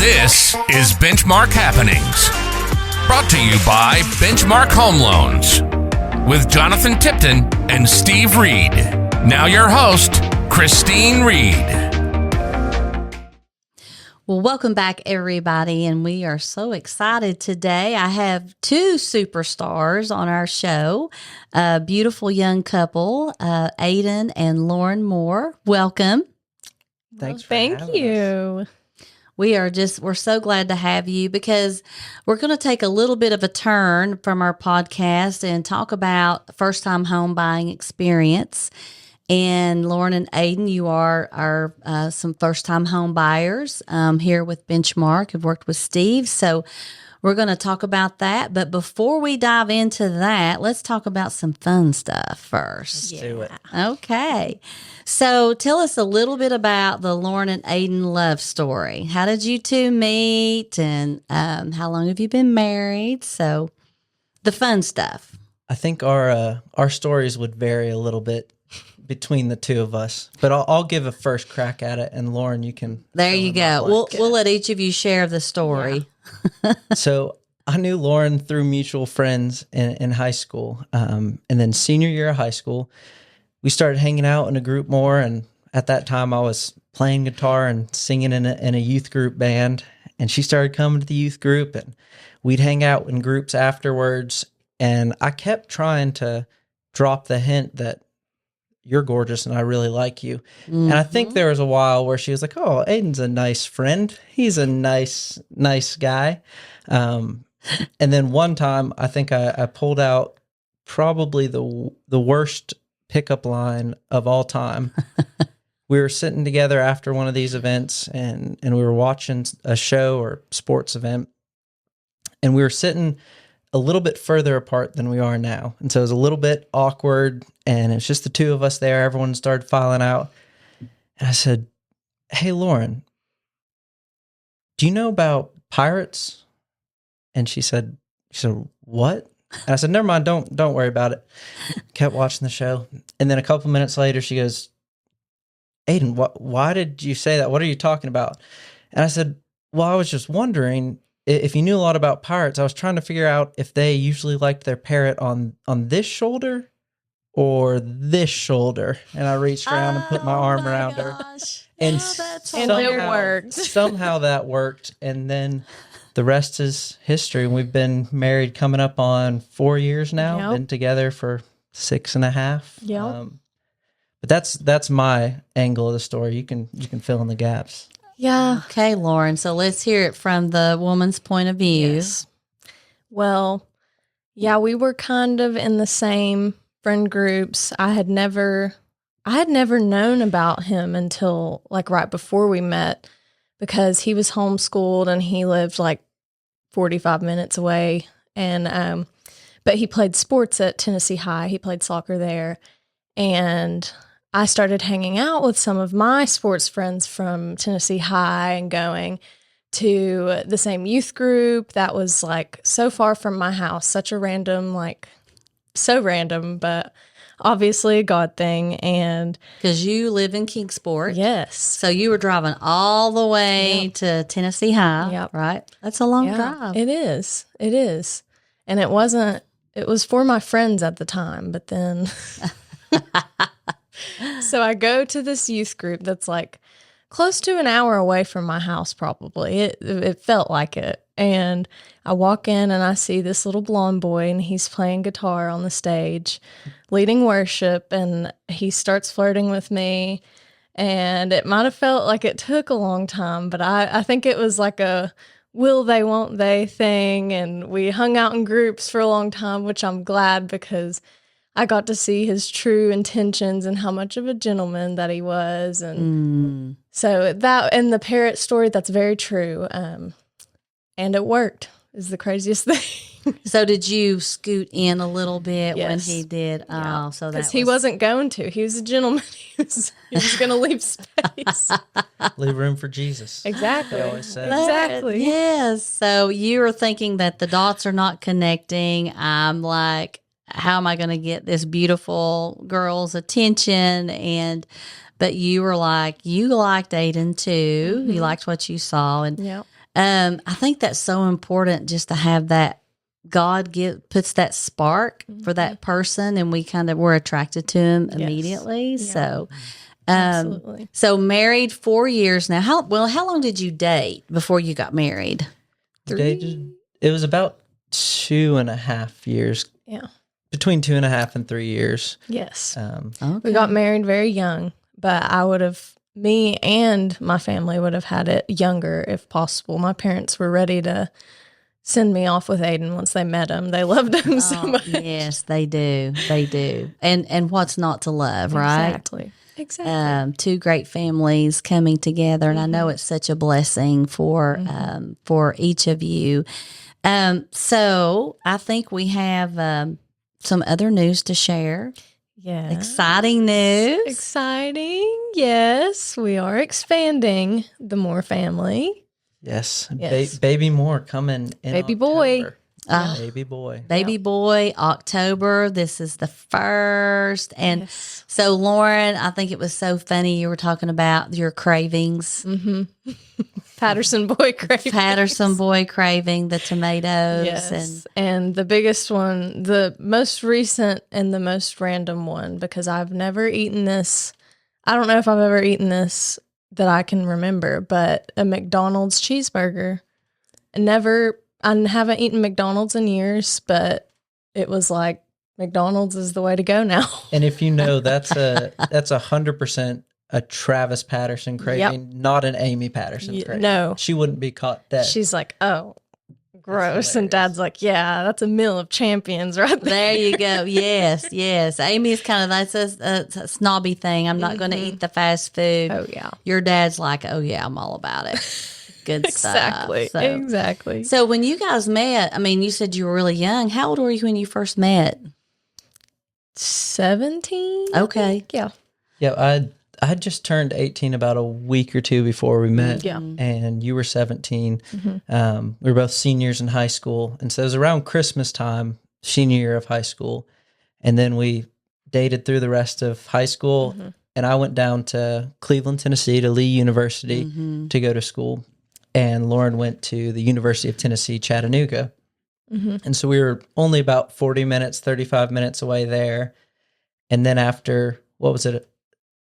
This is Benchmark Happenings, brought to you by Benchmark Home Loans, with Jonathan Tipton and Steve Reed. Now your host, Christine Reed. Well, welcome back, everybody, and we are so excited today. I have two superstars on our show, a beautiful young couple, Aiden and Lauren Moore. Welcome. Thanks for Thank having you. us. We're so glad to have you because we're going to take a little bit of a turn from our podcast and talk about first-time home buying experience. And Lauren and Aiden, you are some first-time home buyers here with Benchmark. Have worked with Steve, so we're going to talk about that. But before we dive into that, let's talk about some fun stuff first. Let's do it. Okay. So tell us a little bit about the Lauren and Aiden love story. How did you two meet, and how long have you been married? So the fun stuff. I think our stories would vary a little bit between the two of us, but I'll give a first crack at it, and Lauren, you can. There you go. We'll let each of you share the story. Yeah. So I knew Lauren through mutual friends in high school, and then senior year of high school, we started hanging out in a group more. And at that time, I was playing guitar and singing in a youth group band, and she started coming to the youth group, and we'd hang out in groups afterwards. And I kept trying to drop the hint that you're gorgeous and I really like you. Mm-hmm. And I think there was a while where she was like, "Oh, Aiden's a nice friend. He's a nice guy." And then one time I think I pulled out probably the worst pickup line of all time. We were sitting together after one of these events, and we were watching a show or sports event, and we were sitting a little bit further apart than we are now. And so it was a little bit awkward, and it's just the two of us there. Everyone started filing out. And I said, "Hey, Lauren, do you know about pirates?" And she said, "What?" And I said, "Never mind, don't worry about it." Kept watching the show. And then a couple minutes later, she goes, "Aiden, why did you say that? What are you talking about?" And I said, "Well, I was just wondering if you knew a lot about pirates. I was trying to figure out if they usually liked their parrot on this shoulder or this shoulder." And I reached around and put my arm around her. And it worked. Somehow that worked. And then the rest is history. We've been married coming up on 4 years now. Yep. Been together for 6.5. Yep. But that's my angle of the story. You can fill in the gaps. Yeah. Okay, Lauren. So let's hear it from the woman's point of view. Yes. Well, yeah, we were kind of in the same friend groups. I had never known about him until like right before we met, because he was homeschooled and he lived like 45 minutes away. And but he played sports at Tennessee High. He played soccer there. And I started hanging out with some of my sports friends from Tennessee High and going to the same youth group that was like so far from my house, so random, but obviously a God thing. And because you live in Kingsport. yes. So you were driving all the way to Tennessee High, right? That's a long drive. It is. And it was for my friends at the time, but then so I go to this youth group that's like close to an hour away from my house, probably. It felt like it. And I walk in and I see this little blonde boy, and he's playing guitar on the stage, leading worship, and he starts flirting with me. And it might have felt like it took a long time, but I think it was like a will they, won't they thing. And we hung out in groups for a long time, which I'm glad, because I got to see his true intentions and how much of a gentleman that he was. And so that, and the parrot story, that's very true. And it worked, is the craziest thing. So did you scoot in a little bit when Yes. he did? Yeah. Oh, so that Because he wasn't going to. He was a gentleman. He was going to leave space. Leave room for Jesus. Exactly. They always say. Exactly. Yes. So you were thinking that the dots are not connecting. I'm like, how am I going to get this beautiful girl's attention? But you were like, you liked Aiden too. You liked what you saw. And Yep. I think that's so important just to have that puts that spark for that person, and we're attracted to him immediately. Yeah. So, Absolutely. so married 4 years now. How long did you date before you got married? It was about 2.5 years. Yeah. Between 2.5 and 3 years. Yes. Okay. We got married very young, but me and my family would have had it younger if possible. My parents were ready to send me off with Aiden once they met him. They loved him so much. Yes, they do. They do. And what's not to love, right? Exactly. Two great families coming together, and I know it's such a blessing for each of you. So I think we have some other news to share. Yeah. Exciting news. Exciting. Yes, we are expanding the Moore family. Yes. Yes. Baby Moore coming in Baby boy. October. Baby boy. Baby boy, October. This is the first. And Yes. so, Lauren, I think it was so funny. You were talking about your cravings. Patterson boy craving. Patterson boy craving the tomatoes. Yes. And the biggest one, the most recent and the most random one, because I've never eaten this. I don't know if I've ever eaten this that I can remember, but a McDonald's cheeseburger. I haven't eaten McDonald's in years, but it was like McDonald's is the way to go now. And if you know, that's 100% a Travis Patterson craving, not an Amy Patterson craving. No. She wouldn't be caught dead. She's like, oh, gross. And Dad's like, yeah, that's a meal of champions right there. There you go. Yes, yes. Amy's kind of that's a snobby thing. I'm not going to eat the fast food. Oh, yeah. Your dad's like, oh yeah, I'm all about it. Good Exactly. stuff. So, Exactly. so when you guys met, I mean, you said you were really young. How old were you when you first met? 17? Okay. Yeah. Yeah, I just turned 18 about a week or two before we met. Yeah. And you were 17. We were both seniors in high school. And so it was around Christmas time, senior year of high school. And then we dated through the rest of high school. And I went down to Cleveland, Tennessee to Lee University to go to school. And Lauren went to the University of Tennessee, Chattanooga. And so we were only about 40 minutes, 35 minutes away there. And then after, what was it?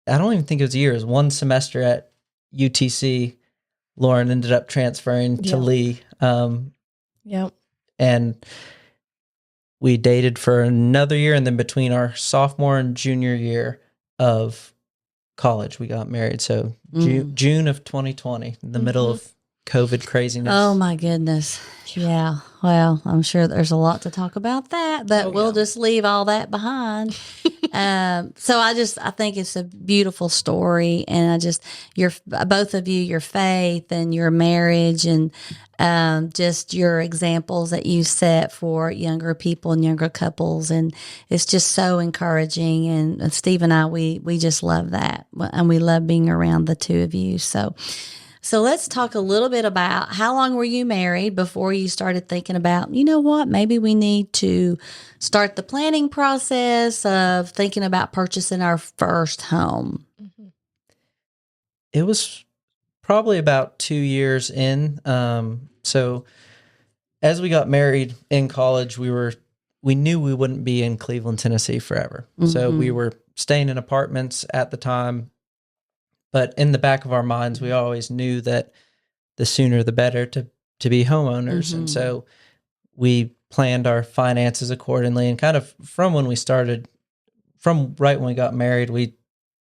I don't even think it was a year. It was one semester at UTC. Lauren ended up transferring to Lee. Yep. And we dated for another year. And then between our sophomore and junior year of college, we got married. So June of 2020, in the middle of COVID craziness. Oh my goodness. Yeah. Well, I'm sure there's a lot to talk about that, but we'll just leave all that behind. So I think it's a beautiful story, and both of you, your faith and your marriage, and just your examples that you set for younger people and younger couples, and it's just so encouraging. And Steve and I, we just love that, and we love being around the two of you. So let's talk a little bit about how long were you married before you started thinking about, you know what, maybe we need to start the planning process of thinking about purchasing our first home. It was probably about 2 years in. So as we got married in college, we knew we wouldn't be in Cleveland, Tennessee forever. So we were staying in apartments at the time. But in the back of our minds, we always knew that the sooner the better to be homeowners. And so we planned our finances accordingly. And kind of from right when we got married, we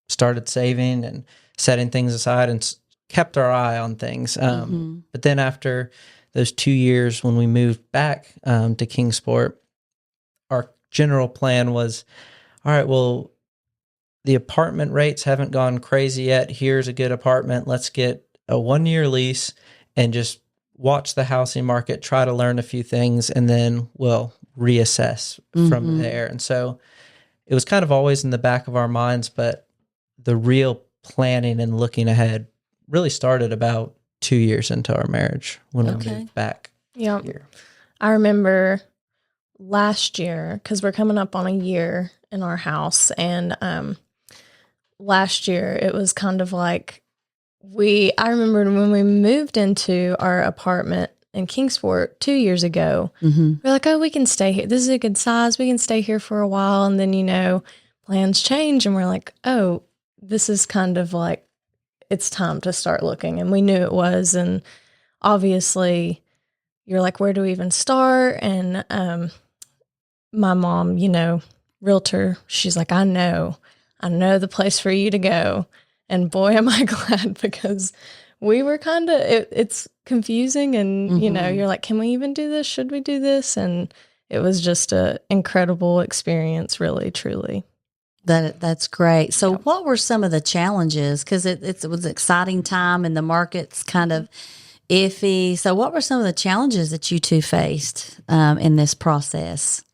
started saving and setting things aside and kept our eye on things. But then after those 2 years, when we moved back to Kingsport, our general plan was, all right, well, the apartment rates haven't gone crazy yet. Here's a good apartment. Let's get a 1-year lease and just watch the housing market, try to learn a few things, and then we'll reassess from there. And so it was kind of always in the back of our minds, but the real planning and looking ahead really started about 2 years into our marriage when we moved back here. I remember last year, because we're coming up on a year in our house, and last year it was kind of like I remember when we moved into our apartment in Kingsport 2 years ago, we're like, oh, we can stay here. This is a good size. We can stay here for a while. And then, plans change and we're like, oh, this is kind of like, it's time to start looking. And we knew it was. And obviously you're like, where do we even start? And my mom, realtor, she's like, I know the place for you to go. And boy, am I glad, because we were kind of, it's confusing. And, you're like, can we even do this? Should we do this? And it was just an incredible experience, really, truly. That's great. So what were some of the challenges? Because it was an exciting time and the market's kind of iffy. So what were some of the challenges that you two faced in this process?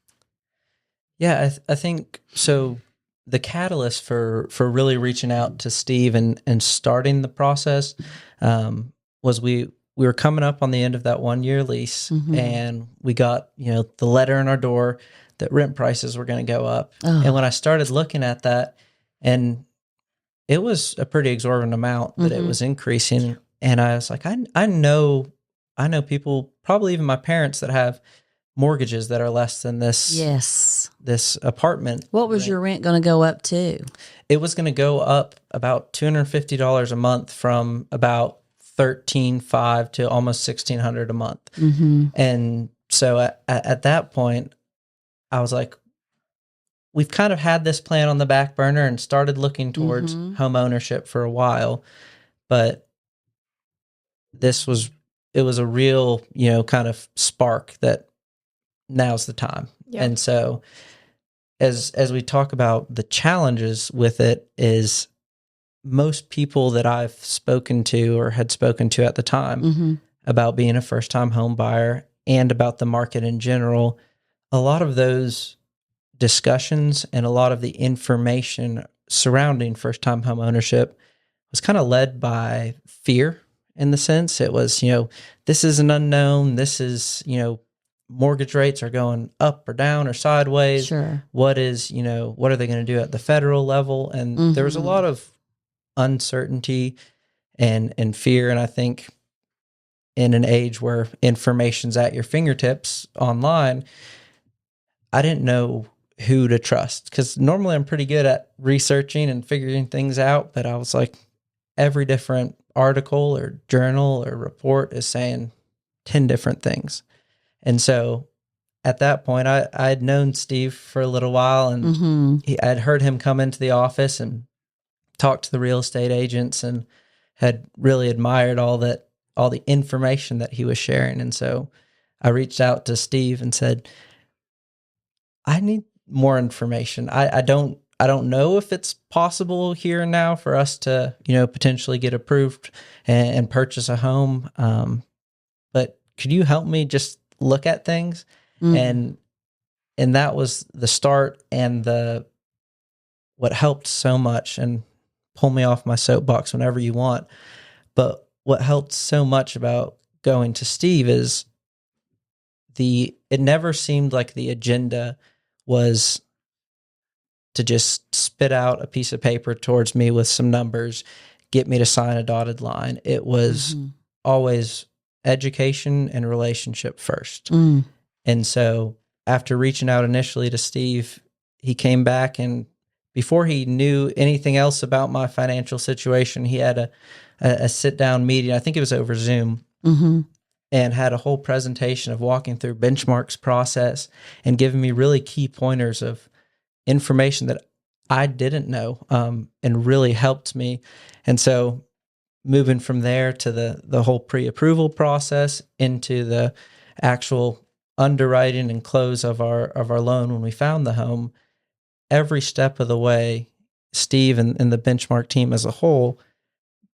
Yeah, I think so. The catalyst for really reaching out to Steve and starting the process was we were coming up on the end of that 1-year lease, and we got the letter in our door that rent prices were going to go up. Oh. And when I started looking at that, and it was a pretty exorbitant amount that it was increasing, and I was like, I know people, probably even my parents, that have mortgages that are less than this apartment. What was your rent going to go up to? It was going to go up about $250 a month, from about $13,500 to almost $1,600 a month. And so at that point, I was like, we've kind of had this plan on the back burner and started looking towards home ownership for a while, but it was a real, kind of spark that now's the time. Yep. And so as we talk about the challenges with it, is most people that I've spoken to or had spoken to at the time about being a first-time home buyer and about the market in general, a lot of those discussions and a lot of the information surrounding first-time home ownership was kind of led by fear, in the sense it was, this is an unknown. This is, mortgage rates are going up or down or sideways. Sure. What are they going to do at the federal level? And there was a lot of uncertainty and fear. And I think in an age where information's at your fingertips online, I didn't know who to trust, because normally I'm pretty good at researching and figuring things out. But I was like, every different article or journal or report is saying 10 different things. And so at that point, I had known Steve for a little while, and I'd heard him come into the office and talk to the real estate agents, and had really admired all the information that he was sharing. And so I reached out to Steve and said, I need more information. I don't know if it's possible here and now for us to, potentially get approved and purchase a home. But could you help me just look at things? And that was the start, and what helped so much, and pull me off my soapbox whenever you want. But what helped so much about going to Steve is it never seemed like the agenda was to just spit out a piece of paper towards me with some numbers, get me to sign a dotted line. It was always education and relationship first. And so after reaching out initially to Steve, he came back, and before he knew anything else about my financial situation, he had a sit-down meeting. I think it was over Zoom, and had a whole presentation of walking through Benchmark's process and giving me really key pointers of information that I didn't know, and really helped me. And so moving from there to the whole pre-approval process into the actual underwriting and close of our loan when we found the home, every step of the way, Steve and the Benchmark team as a whole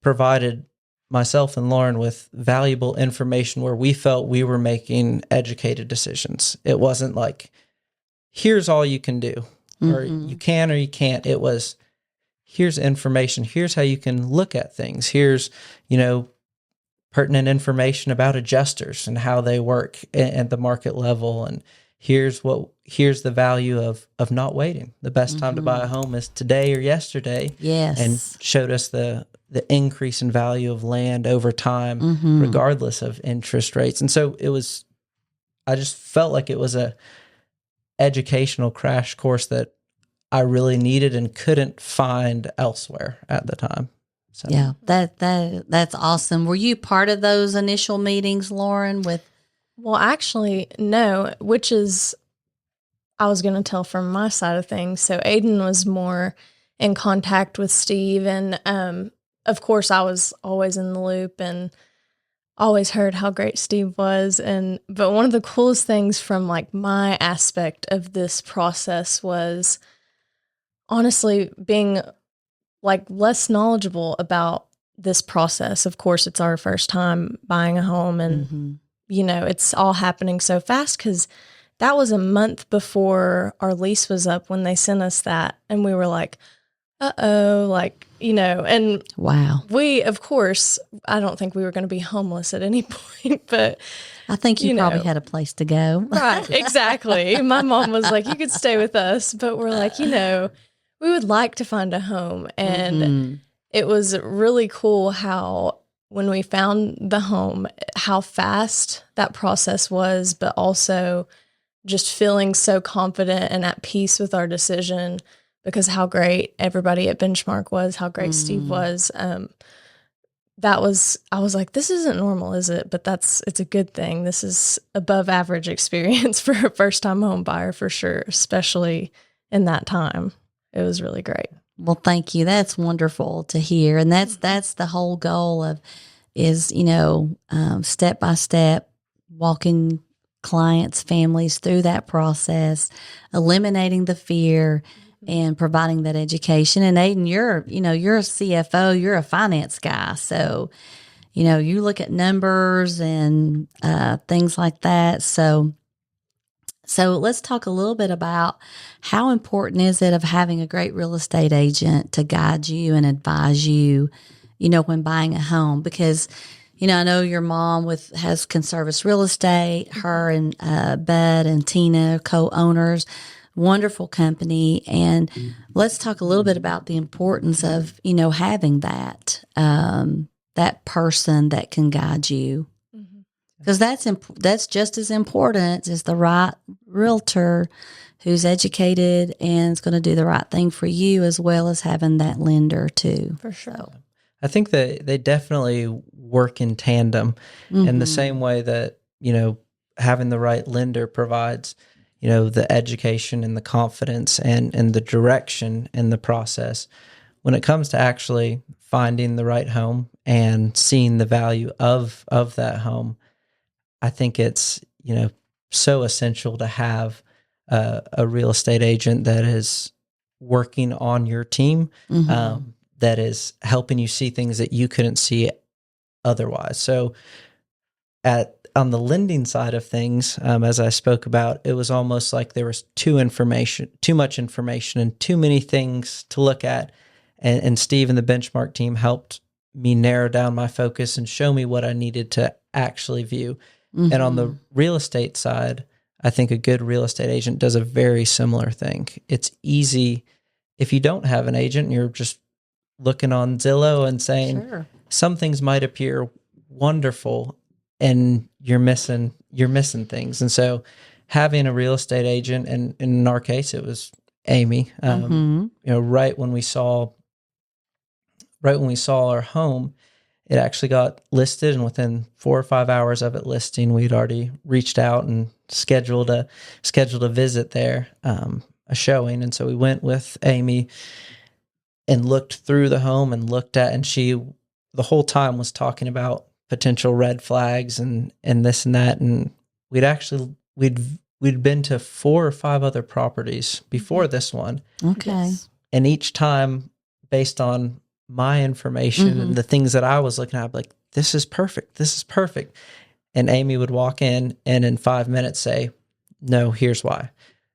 provided myself and Lauren with valuable information where we felt we were making educated decisions. It wasn't like, here's all you can do, or you can or you can't. It was, here's information. Here's how you can look at things. Here's, pertinent information about adjusters and how they work at the market level. And here's the value of not waiting. The best time to buy a home is today or yesterday. Yes. And showed us the increase in value of land over time, regardless of interest rates. And so I just felt like it was a educational crash course that I really needed and couldn't find elsewhere at the time. So. Yeah, that's awesome. Were you part of those initial meetings, Lauren? Well, actually, no, which is, I was going to tell from my side of things. So Aiden was more in contact with Steve. And of course, I was always in the loop and always heard how great Steve was. But one of the coolest things from like my aspect of this process was honestly being like less knowledgeable about this process. Of course, it's our first time buying a home and, it's all happening so fast because that was a month before our lease was up when they sent us that. And we were like, and wow. We, of course, I don't think we were going to be homeless at any point, but I think you probably had a place to go. Right, exactly. My mom was like, you could stay with us, but we're like, we would like to find a home. And it was really cool how when we found the home, how fast that process was, but also just feeling so confident and at peace with our decision because how great everybody at Benchmark was, how great Steve was. I was like, this isn't normal, is it? But it's a good thing. This is above average experience for a first time home buyer for sure, especially in that time. It was really great. Well, thank you. That's wonderful to hear. And that's the whole goal is step by step, walking clients, families through that process, eliminating the fear and providing that education. And Aiden, you're a CFO, you're a finance guy. So, you look at numbers and things like that. So let's talk a little bit about how important is it of having a great real estate agent to guide you and advise you, when buying a home, because, I know your mom has Conservice Real Estate, her and Bud and Tina, co-owners, wonderful company. And let's talk a little bit about the importance of, having that person that can guide you. Because that's just as important as the right realtor who's educated and is going to do the right thing for you, as well as having that lender too. For sure. So. I think that they definitely work in tandem in the same way that, having the right lender provides, the education and the confidence and the direction in the process. When it comes to actually finding the right home and seeing the value of that home, I think it's, so essential to have a real estate agent that is working on your team, that is helping you see things that you couldn't see otherwise. So on the lending side of things, as I spoke about, it was almost like there was too much information and too many things to look at. And Steve and the Benchmark team helped me narrow down my focus and show me what I needed to actually view. And on the real estate side, I think a good real estate agent does a very similar thing. It's easy if you don't have an agent and you're just looking on Zillow and saying some things might appear wonderful and you're missing things. And so having a real estate agent, and in our case, it was Amy, right when we saw our home, it actually got listed, and within 4 or 5 hours of it listing, we'd already reached out and scheduled a visit there, a showing. And so we went with Amy and looked through the home and she the whole time was talking about potential red flags and this and that. And we'd been to 4 or 5 other properties before this one. Okay. And each time, based on my information and the things that I was looking at, I'd be like, this is perfect. And Amy would walk in and in 5 minutes say, no, here's why.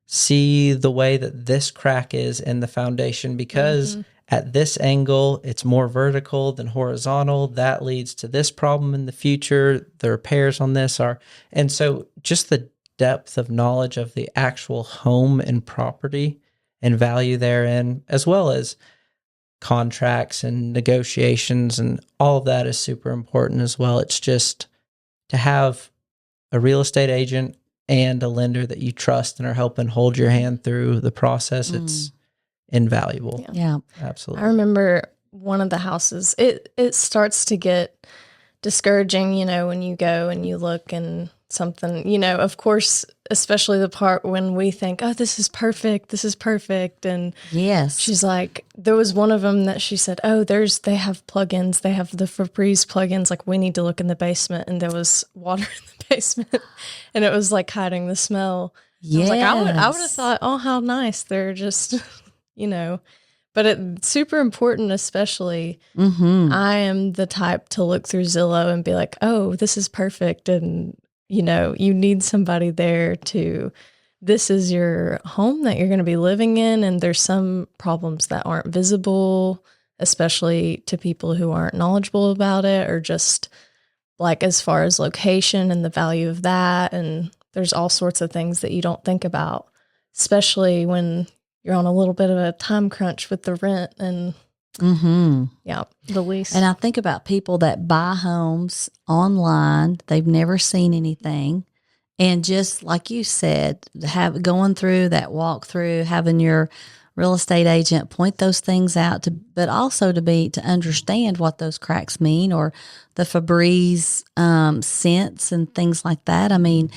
See the way that this crack is in the foundation, because at this angle, it's more vertical than horizontal. That leads to this problem in the future. The repairs on this are, and so just the depth of knowledge of the actual home and property and value therein, as well as contracts and negotiations, and all of that is super important as well. It's just to have a real estate agent and a lender that you trust and are helping hold your hand through the process. It's invaluable. Yeah. Absolutely. I remember one of the houses, it starts to get discouraging, when you go and you look and something, of course, especially the part when we think, oh, this is perfect. And Yes. she's like, there was one of them that she said, oh, they have plugins. They have the Febreze plugins. Like, we need to look in the basement. And there was water in the basement and it was like hiding the smell. Yes. I was like, I would have thought, oh, how nice. They're just, but it's super important, especially I am the type to look through Zillow and be like, oh, this is perfect. And, you need somebody there this is your home that you're going to be living in. And there's some problems that aren't visible, especially to people who aren't knowledgeable about it, or just like as far as location and the value of that. And there's all sorts of things that you don't think about, especially when you're on a little bit of a time crunch with the rent and the lease. And I think about people that buy homes online. They've never seen anything. And just like you said, going through that walkthrough, having your real estate agent point those things out but also to understand what those cracks mean, or the Febreze scents and things like that. I mean,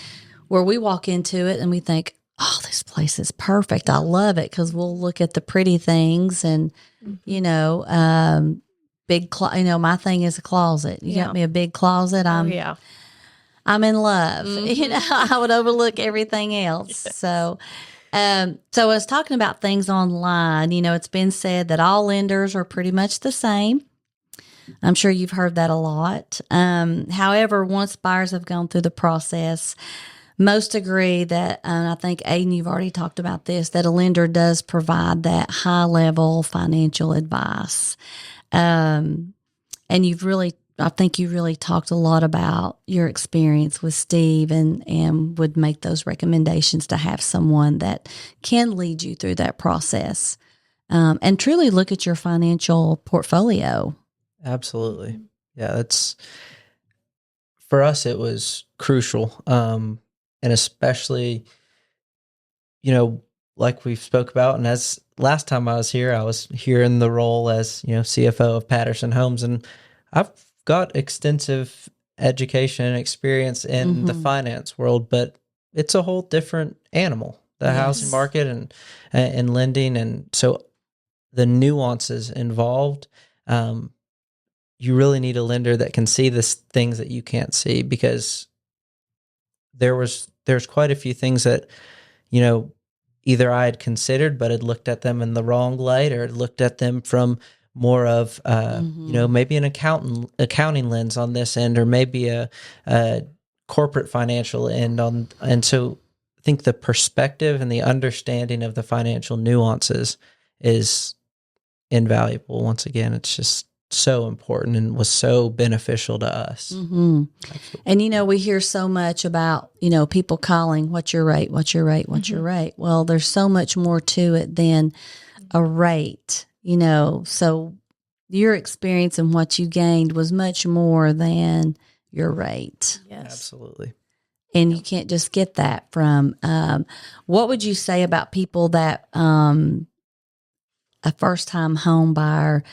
where we walk into it and we think, oh, this place is perfect. I love it, because we'll look at the pretty things and, big, my thing is a closet. You got me a big closet. I'm in love. I would overlook everything else. Yes. So I was talking about things online. It's been said that all lenders are pretty much the same. I'm sure you've heard that a lot. However, once buyers have gone through the process, most agree that, and I think, Aiden, you've already talked about this, that a lender does provide that high-level financial advice. And I think you really talked a lot about your experience with Steve and would make those recommendations to have someone that can lead you through that process and truly look at your financial portfolio. Absolutely. Yeah, for us, it was crucial. And especially, like we've spoke about, and as last time I was here in the role as, CFO of Patterson Homes, and I've got extensive education and experience in the finance world, but it's a whole different animal, the housing market and lending. And so the nuances involved, you really need a lender that can see the things that you can't see, because there's quite a few things that, either I had considered, but had looked at them in the wrong light, or had looked at them from more of, maybe an accounting lens on this end, or maybe a corporate financial end on. And so I think the perspective and the understanding of the financial nuances is invaluable. Once again, it's just so important and was so beneficial to us. And, we hear so much about, people calling, what's your rate? What's your rate? What's your rate? Well, there's so much more to it than a rate, so your experience and what you gained was much more than your rate. Yes. Absolutely. And you can't just get that from, what would you say about people that, a first-time home buyer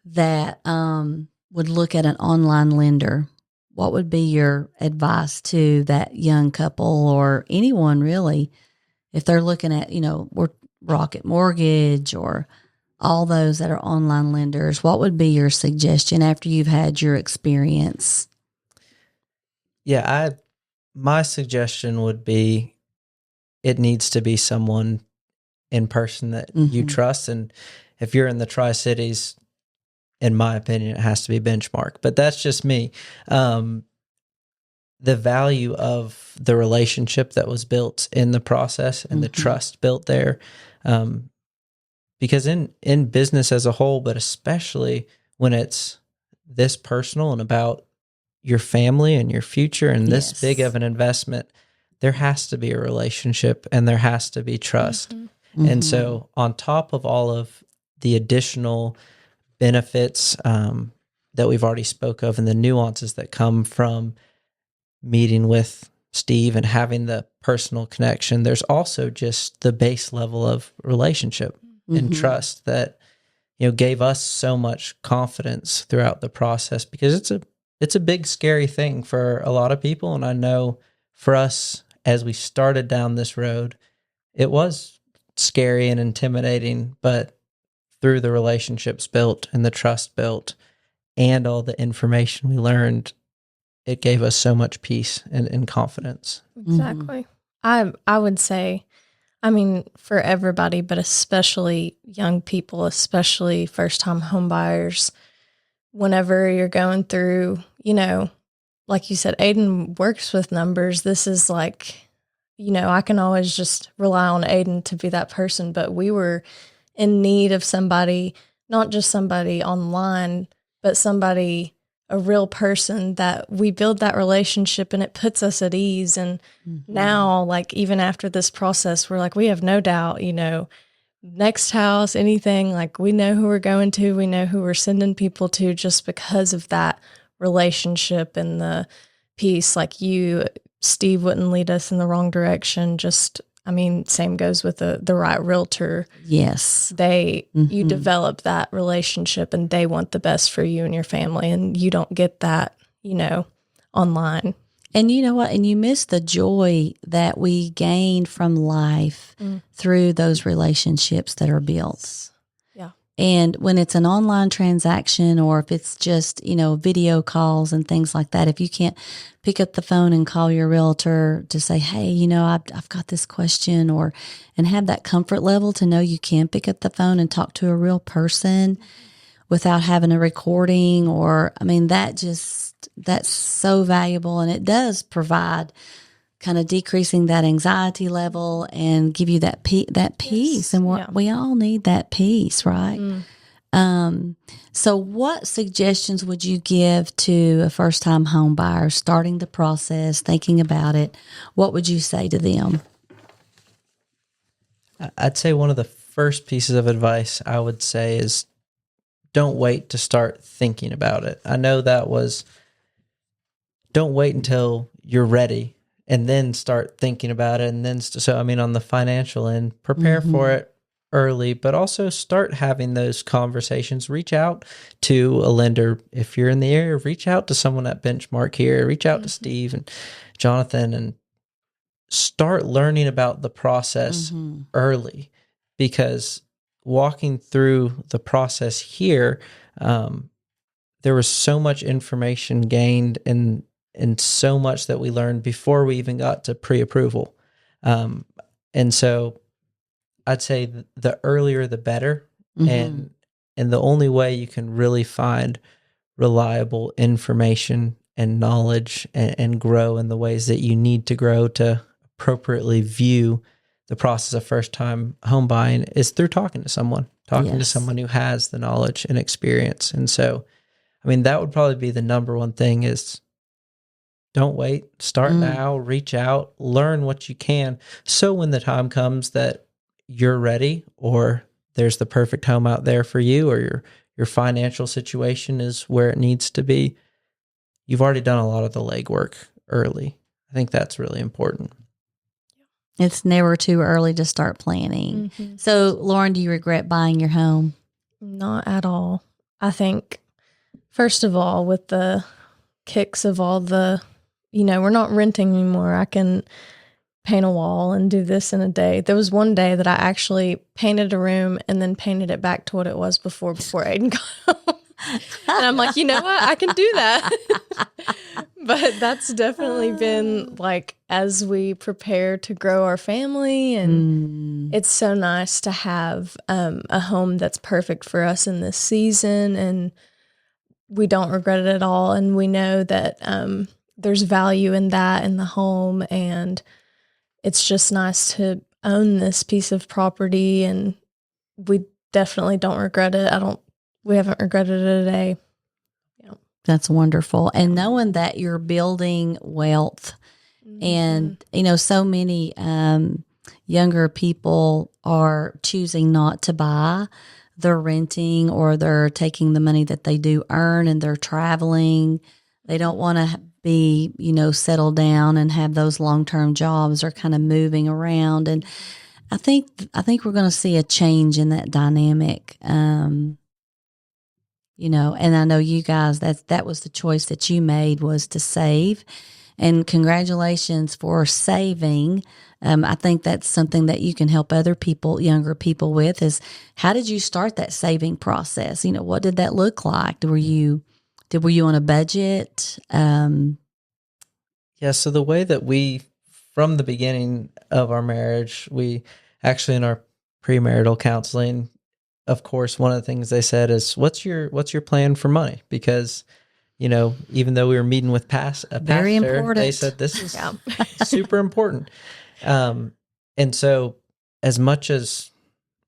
that would look at an online lender? What would be your advice to that young couple, or anyone really, if they're looking at, Rocket Mortgage or all those that are online lenders? What would be your suggestion after you've had your experience? Yeah, my suggestion would be, it needs to be someone in person that you trust. And if you're in the Tri-Cities, in my opinion, it has to be Benchmark, but that's just me. The value of the relationship that was built in the process and the trust built there. Because in business as a whole, but especially when it's this personal and about your family and your future and this big of an investment, there has to be a relationship and there has to be trust. And so on top of all of the additional benefits that we've already spoke of and the nuances that come from meeting with Steve and having the personal connection, there's also just the base level of relationship and trust that, gave us so much confidence throughout the process, because it's a big, scary thing for a lot of people. And I know for us, as we started down this road, it was scary and intimidating, but through the relationships built and the trust built and all the information we learned, it gave us so much peace and confidence. Exactly. I would say, for everybody, but especially young people, especially first-time home buyers, whenever you're going through, like you said, Aiden works with numbers. This is like, I can always just rely on Aiden to be that person, but we were in need of somebody, not just somebody online, but somebody, a real person that we build that relationship and it puts us at ease. And now, like, even after this process, we're like, we have no doubt, next house, anything, like, we know who we're going to, we know who we're sending people to, just because of that relationship and the peace. Like Steve wouldn't lead us in the wrong direction. Same goes with the right realtor. Yes. You develop that relationship and they want the best for you and your family, and you don't get that, online. And you know what? And you miss the joy that we gain from life through those relationships that are built. Yeah. And when it's an online transaction, or if it's just, video calls and things like that, if you can't pick up the phone and call your realtor to say, hey, I've got this question, and have that comfort level to know you can pick up the phone and talk to a real person without having a recording, that's so valuable. And it does provide kind of decreasing that anxiety level and give you that peace. And we all need that peace, right? So what suggestions would you give to a first-time home buyer starting the process, thinking about it? What would you say to them? I'd say one of the first pieces of advice I would say is don't wait to start thinking about it. I know that was, don't wait until you're ready and then start thinking about it. And then, on the financial end, prepare for it early, but also start having those conversations. Reach out to a lender. If you're in the area, reach out to someone at Benchmark here, reach out to Steve and Jonathan, and start learning about the process early, because walking through the process here, there was so much information gained and so much that we learned before we even got to pre-approval. And so I'd say the earlier the better. And the only way you can really find reliable information and knowledge and grow in the ways that you need to grow to appropriately view the process of first-time home buying is through talking to someone who has the knowledge and experience. And so, that would probably be the number one thing is don't wait, start now, reach out, learn what you can. So when the time comes that you're ready, or there's the perfect home out there for you, or your financial situation is where it needs to be, you've already done a lot of the legwork early. I think that's really important. It's never too early to start planning. So, Lauren, do you regret buying your home? Not at all. I think, first of all, with the kicks of all the, we're not renting anymore. I can paint a wall and do this in a day. There was one day that I actually painted a room and then painted it back to what it was before Aiden got home. And I'm like, you know what? I can do that. But that's definitely been like, as we prepare to grow our family, and it's so nice to have a home that's perfect for us in this season, and we don't regret it at all. And we know that there's value in that in the home, and it's just nice to own this piece of property, and we definitely don't regret it. We haven't regretted it a day. That's wonderful. And knowing that you're building wealth And, so many younger people are choosing not to buy. They're renting, or they're taking the money that they do earn and they're traveling. They don't want to be, settle down and have those long-term jobs. They're kind of moving around. And I think we're going to see a change in that dynamic. And I know you guys, that was the choice that you made, was to save. And congratulations for saving. I think that's something that you can help other people, younger people, with, is how did you start that saving process? What did that look like? Were you on a budget? Yeah. So the way that from the beginning of our marriage, we actually, in our premarital counseling, of course, one of the things they said is, what's your plan for money? Because, even though we were meeting with a Very pastor, important. they said this is super important. And so, as much as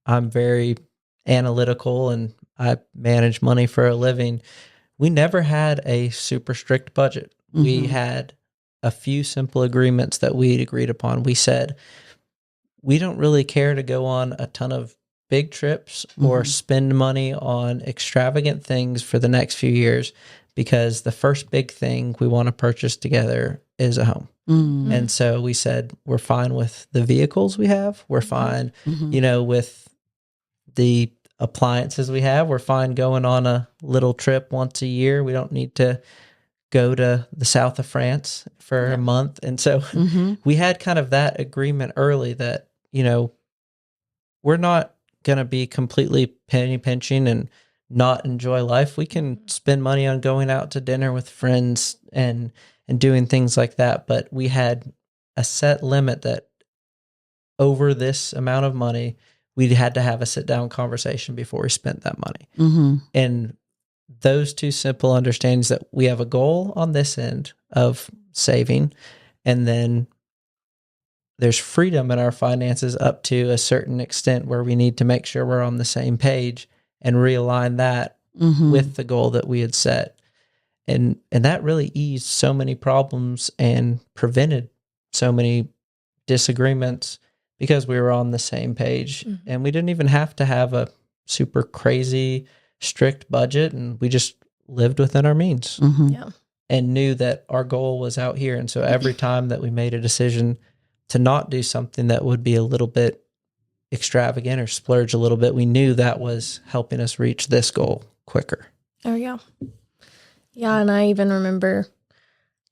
I'm very analytical and I manage money for a living, we never had a super strict budget. Mm-hmm. We had a few simple agreements that we agreed upon. We said, we don't really care to go on a ton of big trips or spend money on extravagant things for the next few years, because the first big thing we want to purchase together is a home. Mm-hmm. And so we said, we're fine with the vehicles we have. We're fine, with the appliances we have. We're fine going on a little trip once a year. We don't need to go to the south of France for a month. And so we had kind of that agreement early that, we're not going to be completely penny pinching and not enjoy life. We can spend money on going out to dinner with friends and doing things like that. But we had a set limit that over this amount of money, we had to have a sit down conversation before we spent that money. Mm-hmm. And those two simple understandings, that we have a goal on this end of saving, and then there's freedom in our finances up to a certain extent where we need to make sure we're on the same page and realign that with the goal that we had set. And that really eased so many problems and prevented so many disagreements, because we were on the same page. And we didn't even have to have a super crazy strict budget, and we just lived within our means and knew that our goal was out here. And so every time that we made a decision to not do something that would be a little bit extravagant or splurge a little bit, we knew that was helping us reach this goal quicker. Oh, yeah. Yeah, and I even remember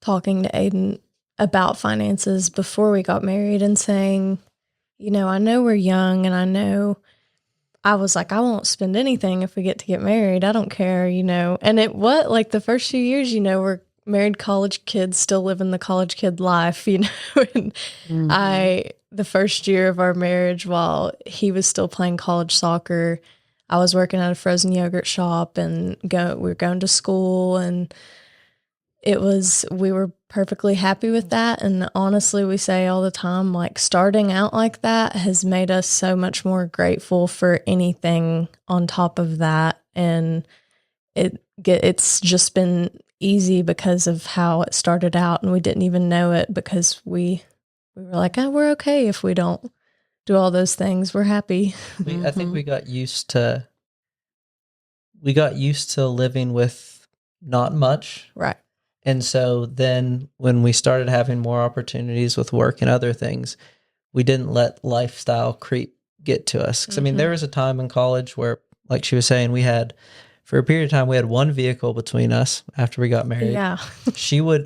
talking to Aiden about finances before we got married and saying, I know we're young, and I was like, I won't spend anything if we get married. I don't care, And the first few years, we're married college kids, still living the college kid life, And the first year of our marriage, while he was still playing college soccer, I was working at a frozen yogurt shop, and we were going to school, and we were perfectly happy with that. And honestly, we say all the time, like, starting out like that has made us so much more grateful for anything on top of that. And it's just been easy because of how it started out, and we didn't even know it, because we were like, oh, we're okay if we don't do all those things. We're happy. I think we got used to living with not much. Right. And so then when we started having more opportunities with work and other things, we didn't let lifestyle creep get to us. Because, there was a time in college where, like she was saying, for a period of time, we had one vehicle between us after we got married. Yeah.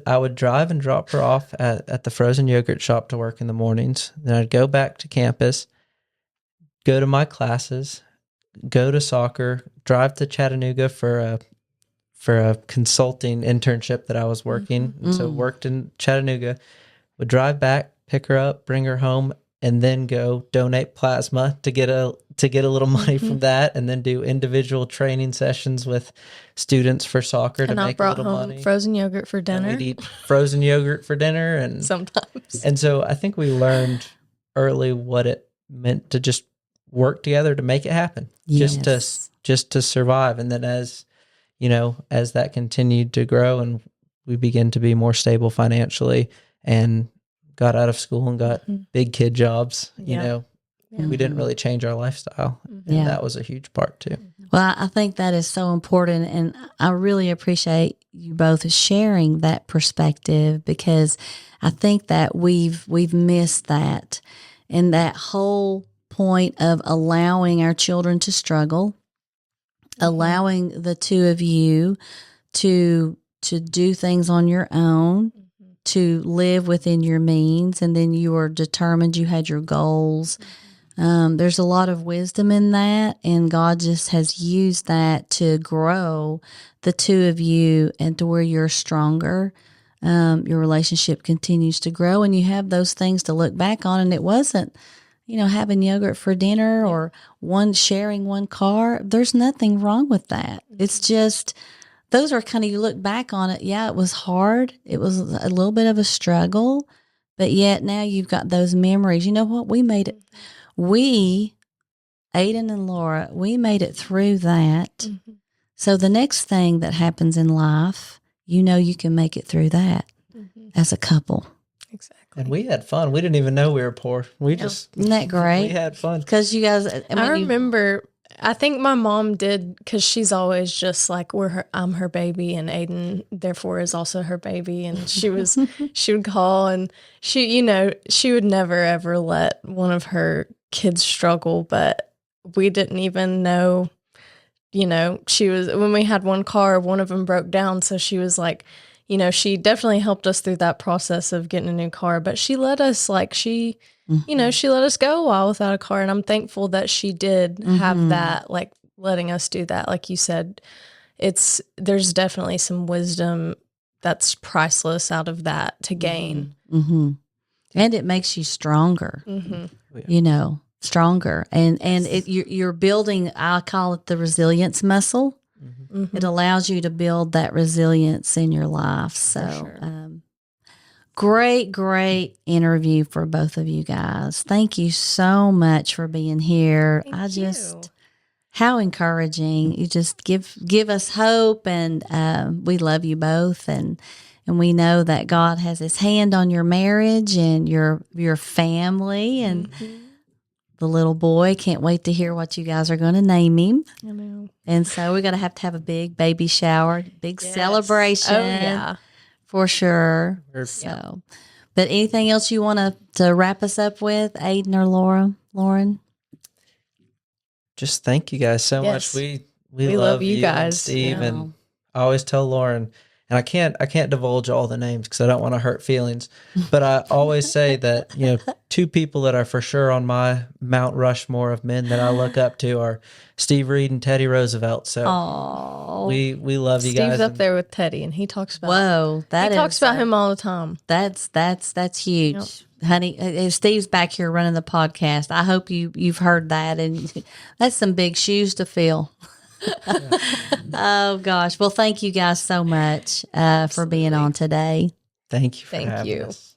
I would drive and drop her off at the frozen yogurt shop to work in the mornings. Then I'd go back to campus, go to my classes, go to soccer, drive to Chattanooga for a consulting internship that I was working. And so worked in Chattanooga, would drive back, pick her up, bring her home, and then go donate plasma to get a little money from that, and then do individual training sessions with students for soccer to make a little money. Frozen yogurt for dinner. And we'd eat frozen yogurt for dinner, and sometimes. And so I think we learned early what it meant to just work together to make it happen, just to survive. And then as that continued to grow and we began to be more stable financially, and got out of school and got big kid jobs, you Yeah. know, Yeah. we didn't really change our lifestyle. And Yeah. that was a huge part too. Well, I think that is so important, and I really appreciate you both sharing that perspective, because I think that we've missed that, and that whole point of allowing our children to struggle, allowing the two of you to do things on your own, to live within your means, and then you were determined, you had your goals. There's a lot of wisdom in that, and God just has used that to grow the two of you and to where you're stronger. Your relationship continues to grow, and you have those things to look back on. And it wasn't, having yogurt for dinner or sharing one car. There's nothing wrong with that. It's just, those are kind of, you look back on it. Yeah, it was hard. It was a little bit of a struggle, but yet now you've got those memories. You know what? We made it. We, Aiden and Laura, we made it through that. So the next thing that happens in life, you can make it through that as a couple. Exactly. And we had fun. We didn't even know we were poor. Isn't that great? We had fun. Because you guys, I remember, I think my mom did, because she's always just like, I'm her baby, and Aiden therefore is also her baby. And she would call, and she would never ever let one of her kids struggle, but we didn't even know, when we had one car, one of them broke down. So she was like, she definitely helped us through that process of getting a new car, but she let us she let us go a while without a car. And I'm thankful that she did have that, letting us do that. Like you said, there's definitely some wisdom that's priceless out of that to gain. And it makes you stronger, stronger. And you're building, I call it the resilience muscle. It allows you to build that resilience in your life. So, great interview for both of you guys. Thank you so much for being here. Thank you. How encouraging. You just give us hope, and we love you both, and we know that God has his hand on your marriage and your family, and the little boy. Can't wait to hear what you guys are going to name him. I know. And so we're going to have a big baby shower, big celebration. Oh, yeah. For sure. So, but anything else you want to wrap us up with, Aiden or Lauren? Just thank you guys so much. We love you guys, and Steve, and I always tell Lauren, and I can't divulge all the names because I don't want to hurt feelings, but I always say that, two people that are for sure on my Mount Rushmore of men that I look up to are Steve Reed and Teddy Roosevelt. So we love you guys. Steve's up there with Teddy, and he talks about he talks about him all the time. That's huge. Honey, Steve's back here running the podcast. I hope you've heard that, and that's some big shoes to fill. Oh gosh. Well, thank you guys so much for being on today. Thank you for Thank having you. us.